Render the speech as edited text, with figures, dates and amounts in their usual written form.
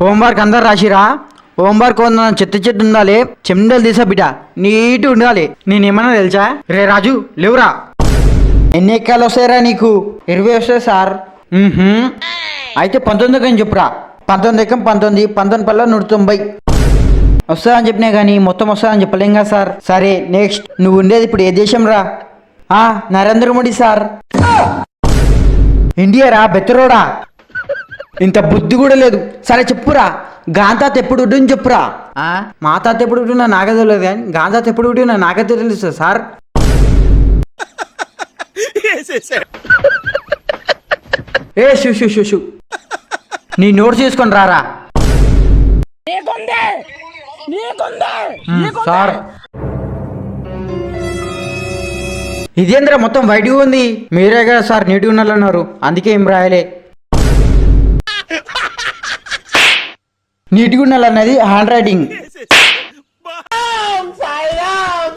Homework అందరు రాసిరా? Homework చెత్త చెట్టు ఉండాలి, చెండలు తీసా బిడ్డ, నీట్ ఉండాలి. నేనేమన్నా తెలుసా? రే రాజు లేవురా. ఎన్ని ఎక్కాలు వస్తాయిరా నీకు? 20 వస్తాయి సార్. అయితే 19 అని చెప్పురా. 19 ఎక్కం 19, 19 పల్ల 190 వస్తుందని చెప్పినా కానీ మొత్తం వస్తుందని చెప్పలేం కదా సార్. సరే నెక్స్ట్, నువ్వు ఉండేది ఇప్పుడు ఏ దేశం రా? నరేంద్ర మోడీ సార్. ఇండియా రా బెత్తరోడా, ఇంత బుద్ధి కూడా లేదు. సరే చెప్పురా, గాంధాత ఎప్పుడు ఉంటుంది చెప్పురా. మా తాత ఎప్పుడు ఉంటున్నా నాకే తెలియదు కానీ గాంధాత ఎప్పుడు ఉంటున్నా నాకే తెలుసు సార్. ఏ షూ నీ నోట్స్ తీసుకొని రారా సార్. ఇదేంద్ర మొత్తం వైట్గా ఉంది? మీరే కదా సార్ నీట్గా ఉండాలన్నారు, అందుకే ఏం రాయలే. నీట్గా ఉండాలన్నది హ్యాండ్ రైటింగ్.